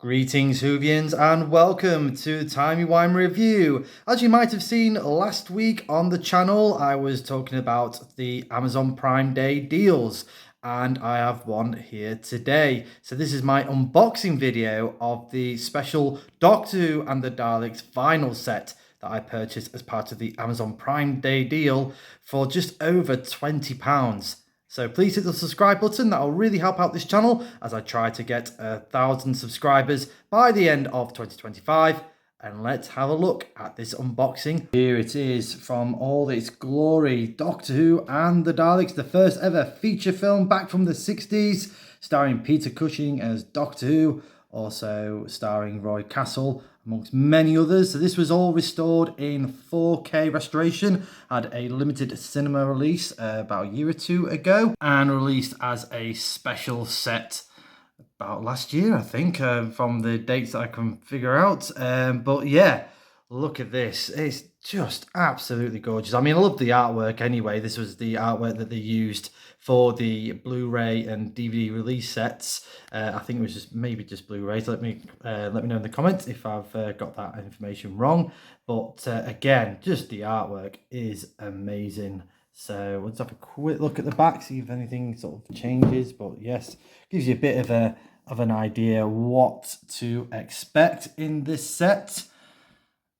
Greetings, Whovians, and welcome to Timey Wimey Review. As you might have seen last week on the channel, I was talking about the Amazon Prime Day deals, and I have one here today. So this is my unboxing video of the special Doctor Who and the Daleks vinyl set that I purchased as part of the Amazon Prime Day deal for just over £20. So please hit the subscribe button, that'll really help out this channel as I try to get 1,000 subscribers by the end of 2025. And let's have a look at this unboxing. Here it is from all its glory, Doctor Who and the Daleks, the first ever feature film back from the 60s, starring Peter Cushing as Doctor Who, also starring Roy Castle, amongst many others. So this was all restored in 4K restoration, had a limited cinema release about a year or two ago, and released as a special set about last year, I think, from the dates that I can figure out. But yeah, look at this. It's just absolutely gorgeous. I mean, I love the artwork anyway. This was the artwork that they used for the Blu-ray and DVD release sets. I think it was just Blu-rays. Let me know in the comments if I've got that information wrong. But again, just the artwork is amazing. So let's have a quick look at the back, see if anything sort of changes. But yes, gives you a bit of an idea what to expect in this set.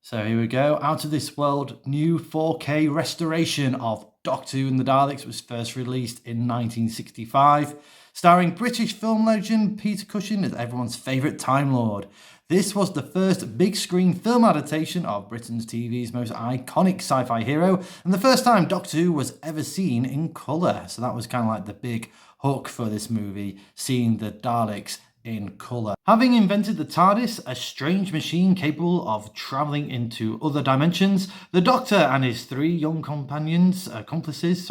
So here we go. Out of This World, new 4K restoration of Doctor Who and the Daleks was first released in 1965, starring British film legend Peter Cushing as everyone's favourite Time Lord. This was the first big screen film adaptation of Britain's TV's most iconic sci-fi hero, and the first time Doctor Who was ever seen in colour. So that was kind of like the big hook for this movie, seeing the Daleks in colour. Having invented the TARDIS, a strange machine capable of travelling into other dimensions, the Doctor and his three young accomplices,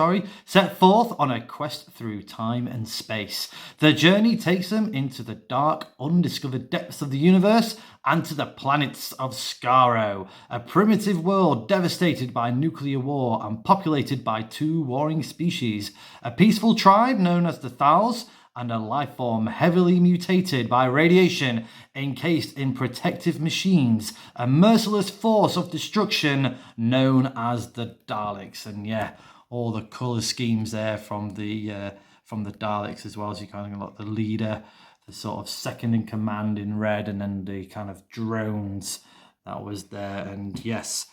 set forth on a quest through time and space. The journey takes them into the dark, undiscovered depths of the universe and to the planets of Skaro, a primitive world devastated by nuclear war and populated by two warring species, a peaceful tribe known as the Thals, and a life form heavily mutated by radiation, encased in protective machines, a merciless force of destruction known as the Daleks. And yeah, all the colour schemes there from the Daleks, as well as you kind of got the leader, the sort of second in command in red, and then the kind of drones that was there. And yes,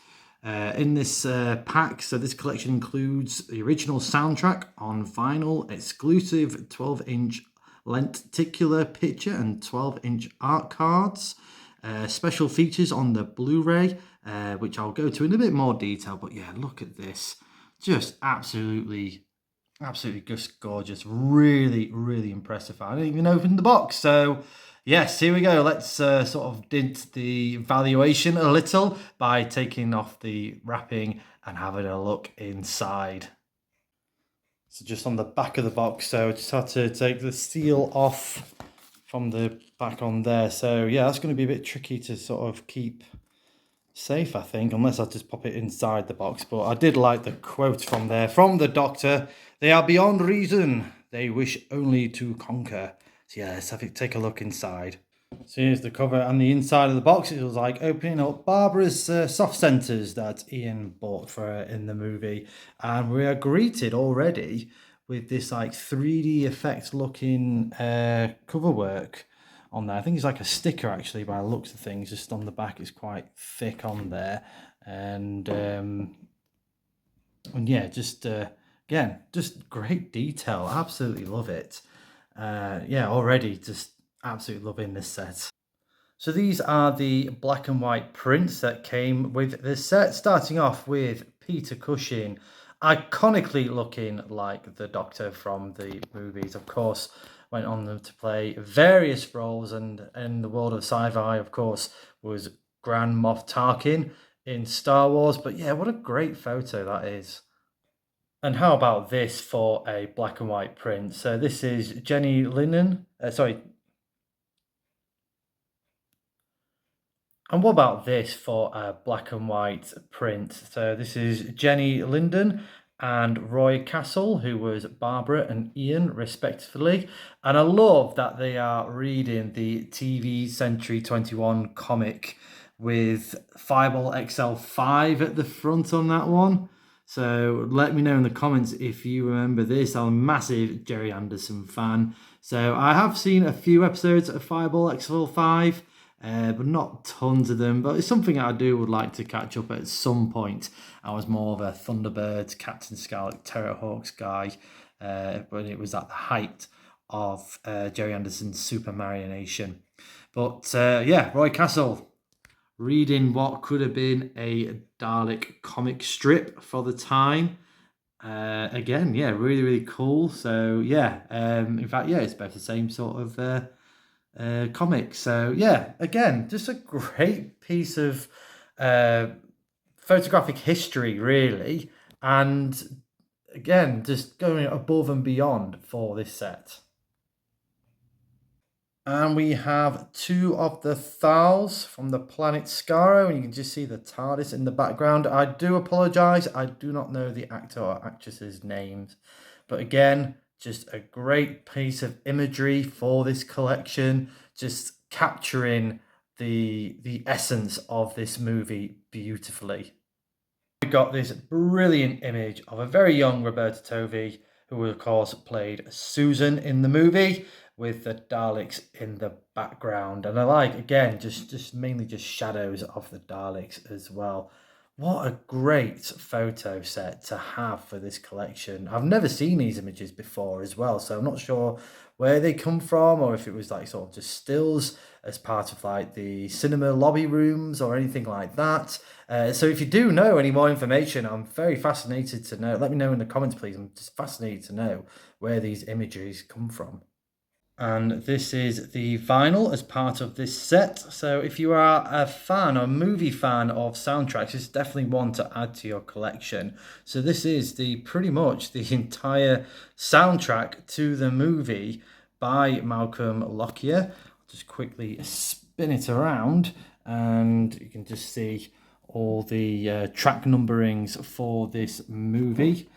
in this pack, so this collection includes the original soundtrack on vinyl, exclusive 12-inch lenticular picture and 12-inch art cards, special features on the Blu-ray, which I'll go to in a bit more detail. But yeah, look at this, just absolutely just gorgeous, really impressive. I didn't even open the box, so yes, here we go. Let's sort of dint the valuation a little by taking off the wrapping and having a look inside. So just on the back of the box, so I just had to take the seal off from the back on there. So yeah, that's going to be a bit tricky to sort of keep safe, I think, unless I just pop it inside the box. But I did like the quote from there, from the Doctor: "They are beyond reason. They wish only to conquer." So yeah, let's take a look inside. So here's the cover and the inside of the box. It was like opening up Barbara's soft centres that Ian bought for her in the movie. And we are greeted already with this like 3D effect looking cover work on there. I think it's like a sticker actually by the looks of things. Just on the back, it's quite thick on there. And yeah, just again, just great detail. Absolutely love it. Yeah, already just absolutely loving this set. So these are the black and white prints that came with this set, starting off with Peter Cushing, iconically looking like the Doctor from the movies. Of course, went on to play various roles, and in the world of sci-fi, of course, was Grand Moff Tarkin in Star Wars. But yeah, what a great photo that is. And how about this for a black and white print? So this is Jenny Linden. And what about this for a black and white print? So this is Jenny Linden and Roy Castle, who was Barbara and Ian, respectively. And I love that they are reading the TV Century 21 comic with Fireball XL5 at the front on that one. So let me know in the comments if you remember this. I'm a massive Jerry Anderson fan. So I have seen a few episodes of Fireball XL5, but not tons of them. But it's something I would like to catch up at some point. I was more of a Thunderbirds, Captain Scarlet, Terrorhawks guy, but it was at the height of Jerry Anderson's Super Marionation. But yeah, Roy Castle reading what could have been a Dalek comic strip for the time. Again, yeah, really, really cool. So yeah, in fact, yeah, it's both the same sort of comic. So yeah, again, just a great piece of photographic history, really, and again, just going above and beyond for this set. And we have two of the Thals from the planet Skaro, and you can just see the TARDIS in the background. I do apologise, I do not know the actor or actress's names. But again, just a great piece of imagery for this collection, just capturing the essence of this movie beautifully. We got this brilliant image of a very young Roberta Tovey, who of course played Susan in the movie, with the Daleks in the background. And I like, again, just mainly just shadows of the Daleks as well. What a great photo set to have for this collection. I've never seen these images before as well, so I'm not sure where they come from, or if it was like sort of just stills as part of like the cinema lobby rooms or anything like that. So if you do know any more information, I'm very fascinated to know. Let me know in the comments, please. I'm just fascinated to know where these images come from. And this is the vinyl as part of this set. So if you are a fan, a movie fan of soundtracks, it's definitely one to add to your collection. So this is the pretty much the entire soundtrack to the movie by Malcolm Lockyer. I'll just quickly spin it around and you can just see all the track numberings for this movie.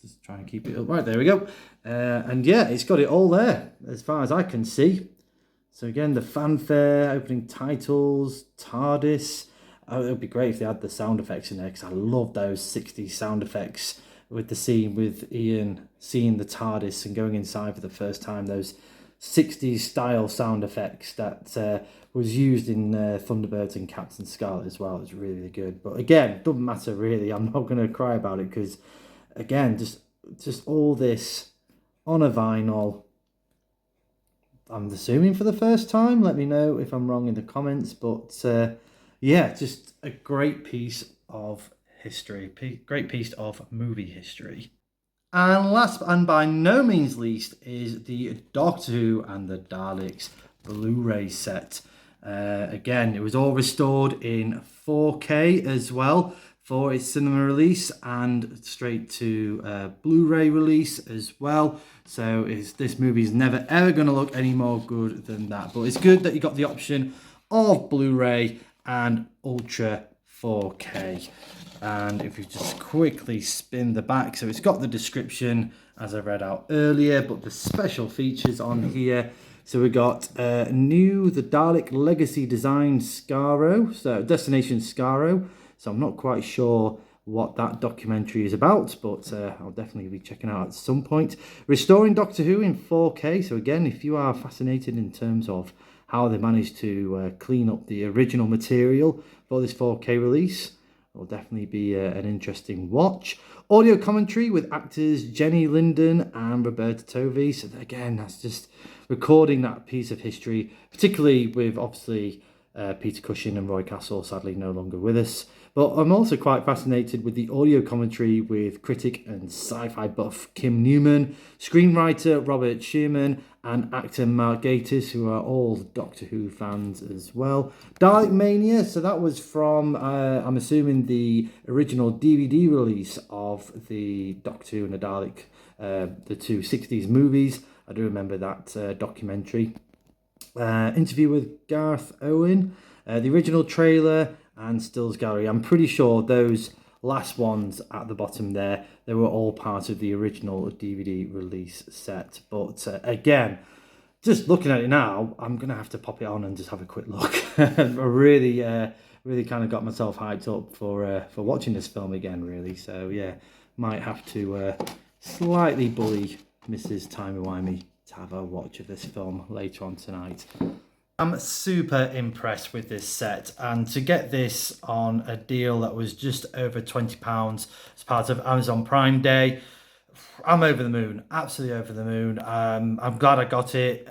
Just try and keep it up. Right, there we go. And yeah, it's got it all there, as far as I can see. So again, the fanfare, opening titles, TARDIS. Oh, it would be great if they had the sound effects in there, because I love those 60s sound effects with the scene with Ian seeing the TARDIS and going inside for the first time. Those 60s style sound effects that was used in Thunderbirds and Captain Scarlet as well. It's really, really good. But again, doesn't matter really. I'm not going to cry about it, because again, just all this on a vinyl. I'm assuming for the first time. Let me know if I'm wrong in the comments. But yeah, just a great piece of history. Great piece of movie history. And last and by no means least is the Doctor Who and the Daleks Blu-ray set. Again, it was all restored in 4K as well for its cinema release and straight to Blu-ray release as well. So this movie is never ever going to look any more good than that. But it's good that you got the option of Blu-ray and Ultra 4K. And if you just quickly spin the back, so it's got the description as I read out earlier, but the special features on here. So we got the Dalek Legacy Design Skaro, so Destination Skaro. So I'm not quite sure what that documentary is about, but I'll definitely be checking out at some point. Restoring Doctor Who in 4K. So again, if you are fascinated in terms of how they managed to clean up the original material for this 4K release, it'll definitely be an interesting watch. Audio commentary with actors Jenny Linden and Roberta Tovey. So again, that's just recording that piece of history, particularly with obviously Peter Cushing and Roy Castle sadly no longer with us. But I'm also quite fascinated with the audio commentary with critic and sci-fi buff Kim Newman, screenwriter Robert Shearman, and actor Mark Gatiss, who are all Doctor Who fans as well. Dalek Mania, so that was from, I'm assuming, the original DVD release of the Doctor Who and the Dalek, the two 60s movies. I do remember that documentary. Interview with Garth Owen, the original trailer, and Stills Gallery. I'm pretty sure those last ones at the bottom there, they were all part of the original DVD release set. But again, just looking at it now, I'm gonna have to pop it on and just have a quick look. I really, really kind of got myself hyped up for watching this film again, really. So yeah, might have to slightly bully Mrs. Timey Wimey to have a watch of this film later on tonight. I'm super impressed with this set, and to get this on a deal that was just over £20 as part of Amazon Prime Day, I'm over the moon, absolutely over the moon. I'm glad I got it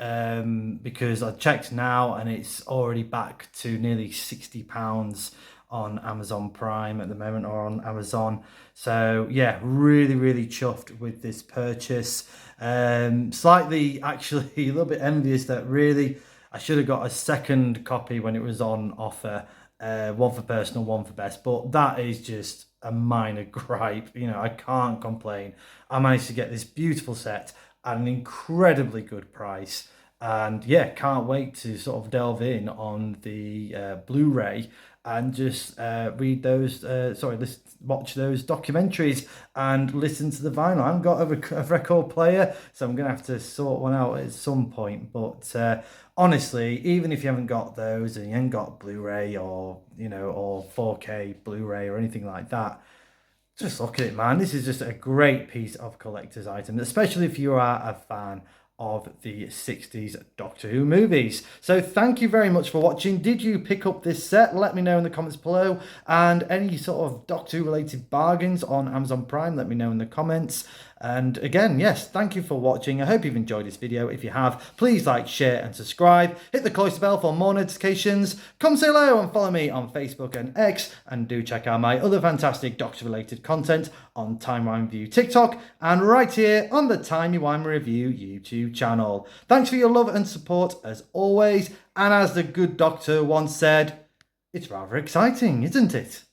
because I checked now and it's already back to nearly £60 on Amazon Prime at the moment, or on Amazon. So yeah, really, really chuffed with this purchase. Slightly, actually, a little bit envious that really I should have got a second copy when it was on offer. One for personal, one for best, but that is just a minor gripe. You know, I can't complain. I managed to get this beautiful set at an incredibly good price, and yeah, can't wait to sort of delve in on the Blu-ray and just read those. Watch those documentaries and listen to the vinyl. I haven't got a record player, so I'm gonna have to sort one out at some point. But honestly, even if you haven't got those and you haven't got Blu-ray or or 4K Blu-ray or anything like that, just look at it, man. This is just a great piece of collector's item, especially if you are a fan of the 60s Doctor Who movies. So thank you very much for watching. Did you pick up this set? Let me know in the comments below. And any sort of Doctor Who related bargains on Amazon Prime, let me know in the comments. And again, yes, thank you for watching. I hope you've enjoyed this video. If you have, please like, share and subscribe. Hit the closer bell for more notifications. Come say hello and follow me on Facebook and X. And do check out my other fantastic Doctor related content on Timey Wimey Review TikTok and right here on the Timey Wimey Review YouTube channel. Thanks for your love and support as always. And as the good doctor once said, it's rather exciting, isn't it?